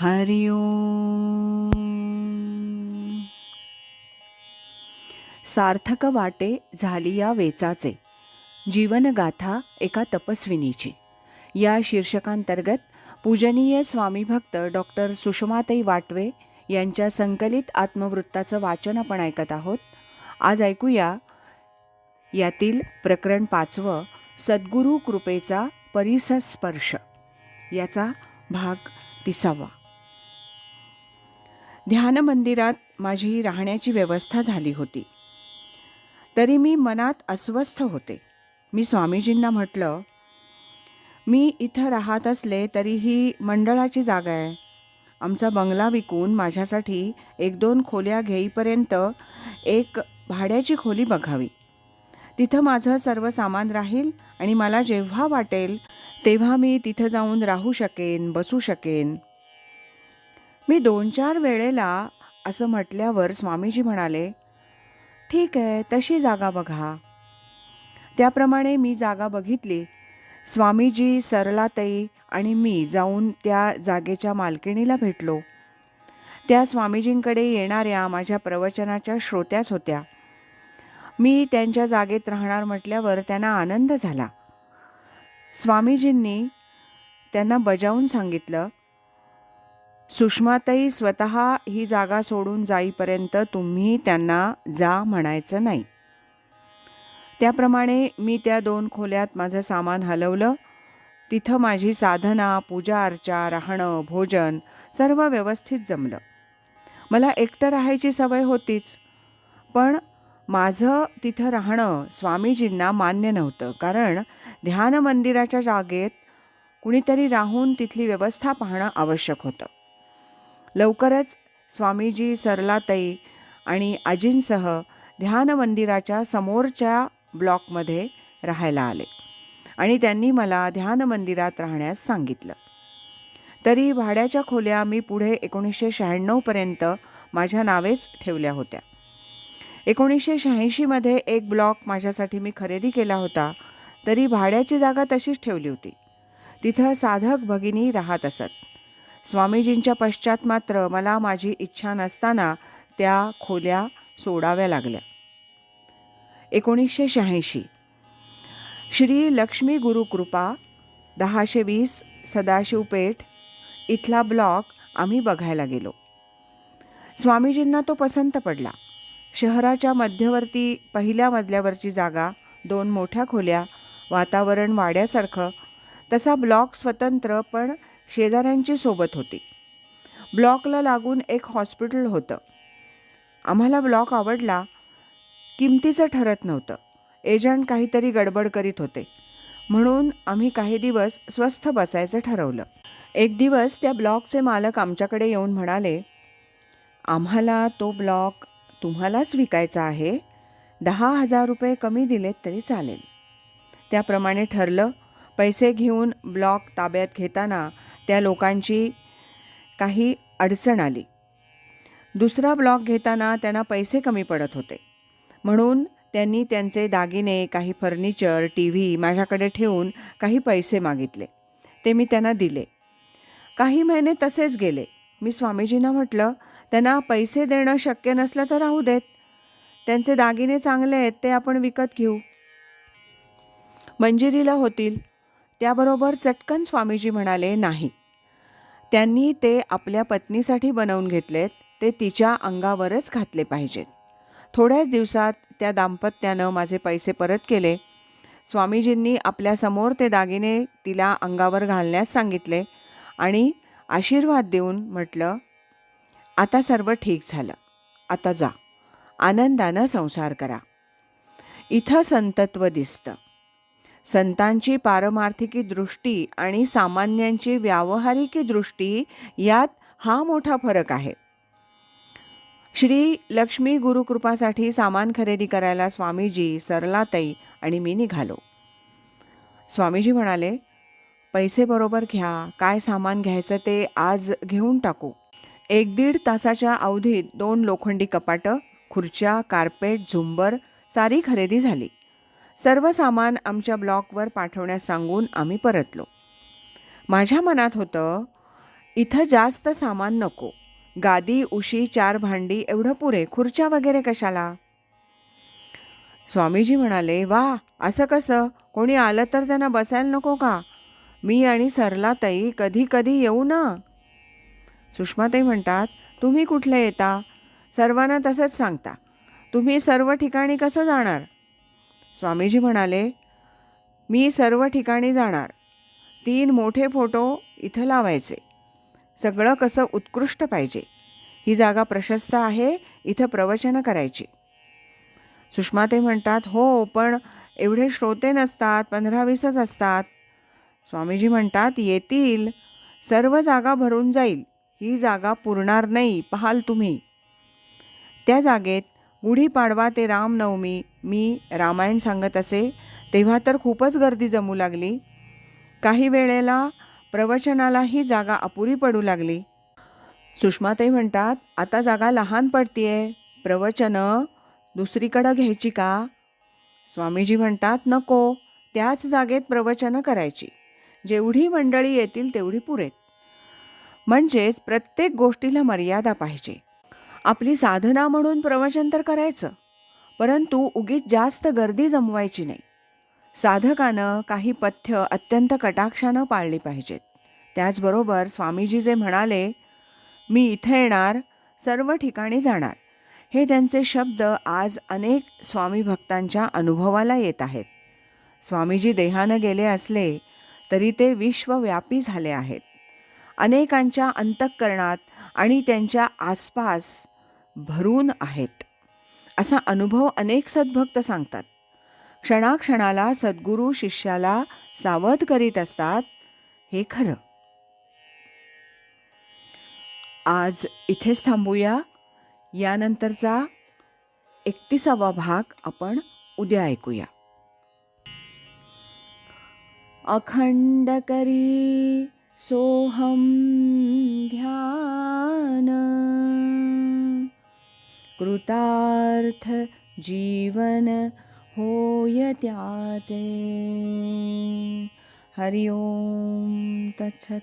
हरि ओम. सार्थक वाटे झाली या वेचाचे, जीवनगाथा एका तपस्विनीची. या शीर्षकांतर्गत पूजनीय स्वामीभक्त डॉक्टर सुषमाताई वाटवे यांच्या संकलित आत्मवृत्ताचं वाचन आपण ऐकत आहोत. आज ऐकूया यातील प्रकरण 5, सद्गुरू कृपेचा परिसस्पर्श, याचा भाग 30. ध्यान मंदिरात माझी राहण्याची व्यवस्था झाली होती, तरी मी मनात अस्वस्थ होते. मी स्वामीजींना म्हटलं, मी इथं राहत असले तरी ही मंडळाची जागा आहे. आमचा बंगला विकून माझ्यासाठी 1-2 खोल्या घेईपर्यंत एक भाड्याची खोली बघावी. तिथं माझं सर्व सामान राहील आणि मला जेव्हा वाटेल तेव्हा मी तिथं जाऊन राहू शकेन, बसू शकेन. मी 2-4 वेळेला असं म्हटल्यावर स्वामीजी म्हणाले, ठीक आहे, तशी जागा बघा. त्याप्रमाणे मी जागा बघितली. स्वामीजी, सरलाताई आणि मी जाऊन त्या जागेच्या मालकिणीला भेटलो. त्या स्वामीजींकडे येणाऱ्या माझ्या प्रवचनाच्या श्रोत्याच होत्या. मी त्यांच्या जागेत राहणार म्हटल्यावर त्यांना आनंद झाला. स्वामीजींनी त्यांना बजावून सांगितलं, सुषमाताई स्वतः ही जागा सोडून जाईपर्यंत तुम्ही त्यांना जा म्हणायचं नाही. त्याप्रमाणे मी त्या 2 खोल्यात माझं सामान हलवलं. तिथं माझी साधना, पूजा अर्चा, राहणं, भोजन सर्व व्यवस्थित जमलं. मला एकटं राहायची सवय होतीच, पण माझं तिथं राहणं स्वामीजींना मान्य नव्हतं, कारण ध्यान मंदिराच्या जागेत कुणीतरी राहून तिथली व्यवस्था पाहणं आवश्यक होतं. लवकरच स्वामीजी, सरलाताई आणि आजींसह ध्यान मंदिराच्या समोरच्या ब्लॉकमध्ये राहायला आले आणि त्यांनी मला ध्यान मंदिरात राहण्यास सांगितलं. तरी भाड्याच्या खोल्या मी पुढे 1996पर्यंत माझ्या नावेच ठेवल्या होत्या. 1986मध्ये एक ब्लॉक माझ्यासाठी मी खरेदी केला होता, तरी भाड्याची जागा तशीच ठेवली होती. तिथं साधक भगिनी राहत असत. स्वामीजींच्या पश्चात मात्र मला माझी इच्छा नसताना त्या खोल्या सोडाव्या लागल्या. 1986 श्री लक्ष्मी गुरुकृपा 1020 सदाशिव पेठ इथला ब्लॉक आम्ही बघायला गेलो. स्वामीजींना तो पसंत पडला. शहराच्या मध्यवर्ती पहिल्या मजल्यावरची जागा, 2 मोठ्या खोल्या, वातावरण वाड्यासारखं. तसा ब्लॉक स्वतंत्र पण शेजाऱ्यांची सोबत होती. ब्लॉकला लागून एक हॉस्पिटल होतं. आम्हाला ब्लॉक आवडला. किमतीचं ठरत नव्हतं. एजंट काहीतरी गडबड करीत होते, म्हणून आम्ही काही दिवस स्वस्थ बसायचं ठरवलं. एक दिवस त्या ब्लॉकचे मालक आमच्याकडे येऊन म्हणाले, आम्हाला तो ब्लॉक तुम्हालाच विकायचा आहे. 10,000 रुपये कमी दिलेत तरी चालेल. त्याप्रमाणे ठरलं. पैसे घेऊन ब्लॉक ताब्यात घेताना त्या लोकांची काही अडचण आली. दुसरा ब्लॉक घेताना त्यांना पैसे कमी पडत होते, म्हणून त्यांनी त्यांचे दागिने, काही फर्निचर, TV माझ्याकडे ठेवून काही पैसे मागितले. ते मी त्यांना दिले. काही महिने तसेच गेले. मी स्वामीजींना म्हटलं, त्यांना पैसे देणं शक्य नसलं तर राहू देत. त्यांचे दागिने चांगले आहेत, ते आपण विकत घेऊ, मंजिरीला होतील. त्याबरोबर चटकन स्वामीजी म्हणाले, नाही, त्यांनी ते आपल्या पत्नीसाठी बनवून घेतलेत, ते तिच्या अंगावरच घातले पाहिजेत. थोड्याच दिवसात त्या दाम्पत्यानं माझे पैसे परत केले. स्वामीजींनी आपल्यासमोर ते दागिने तिला अंगावर घालण्यास सांगितले आणि आशीर्वाद देऊन म्हटलं, आता सर्व ठीक झालं, आता जा, आनंदानं संसार करा. इथं संतत्व दिसतं. संतांची पारमार्थिकी दृष्टी आणि सामान्यांची व्यावहारिकी दृष्टी यात हा मोठा फरक आहे. श्री लक्ष्मी गुरुकृपासाठी सामान खरेदी करायला स्वामीजी, सरलाताई आणि मी निघालो. स्वामीजी म्हणाले, पैसे बरोबर घ्या, काय सामान घ्यायचं ते आज घेऊन टाकू. 1-1.5 तासाच्या अवधीत 2 लोखंडी कपाटं, खुर्च्या, कार्पेट, झुंबर सारी खरेदी झाली. सर्व सामान आमच्या ब्लॉकवर पाठवण्यास सांगून आम्ही परतलो. माझ्या मनात होतं, इथं जास्त सामान नको. गादी, उशी, 4 भांडी एवढं पुरे. खुर्च्या वगैरे कशाला? स्वामीजी म्हणाले, वा, असं कसं? कोणी आलं तर त्यांना बसायला नको का? मी आणि सरलाताई कधी कधी येऊ ना. सुषमाताई म्हणतात, तुम्ही कुठले येता? सर्वांना तसंच सांगता. तुम्ही सर्व ठिकाणी कसं जाणार? स्वामीजी म्हणाले, मी सर्व ठिकाणी जाणार. 3 मोठे फोटो इथं लावायचे. सगळं कसं उत्कृष्ट पाहिजे. ही जागा प्रशस्त आहे, इथं प्रवचनं करायची. सुषमाताई म्हणतात, हो, पण एवढे श्रोते नसतात, 15-20च असतात. स्वामीजी म्हणतात, येतील. सर्व जागा भरून जाईल. ही जागा पुरणार नाही, पाहाल तुम्ही. त्या जागेत गुढीपाडवा ते रामनवमी मी रामायण सांगत असे, तेव्हा तर खूपच गर्दी जमू लागली. काही वेळेला प्रवचनाला ही जागा अपुरी पडू लागली. सुषमाताई म्हणतात, आता जागा लहान पडतीये, प्रवचनं दुसरीकडं घ्यायची का? स्वामीजी म्हणतात, नको, त्याच जागेत प्रवचनं करायची. जेवढी मंडळी येतील तेवढी पुरेत. म्हणजेच प्रत्येक गोष्टीला मर्यादा पाहिजे. आपली साधना म्हणून प्रवचन तर करायचं, परंतु उगीच जास्त गर्दी जमवायची नाही. साधकानं काही पथ्य अत्यंत कटाक्षानं पाळली पाहिजेत. त्याचबरोबर स्वामीजी जे म्हणाले, मी इथे येणार, सर्व ठिकाणी जाणार, हे त्यांचे शब्द आज अनेक स्वामी भक्तांच्या अनुभवाला येत आहेत. स्वामीजी देहानं गेले असले तरी ते विश्वव्यापी झाले आहेत. अनेकांच्या अंतःकरणात आणि त्यांच्या आसपास भरून आहेत, असा अनुभव अनेक सद्भक्त सांगतात. क्षणाक्षणाला सद्गुरू शिष्याला सावध करीत असतात, हे खरं. आज इथेच थांबूया. यानंतरचा 31वा भाग आपण उद्या ऐकूया. अखंड करी सोहम ध्यान, कृतार्थ जीवन होय त्याचे. हरि ओम तत्सत.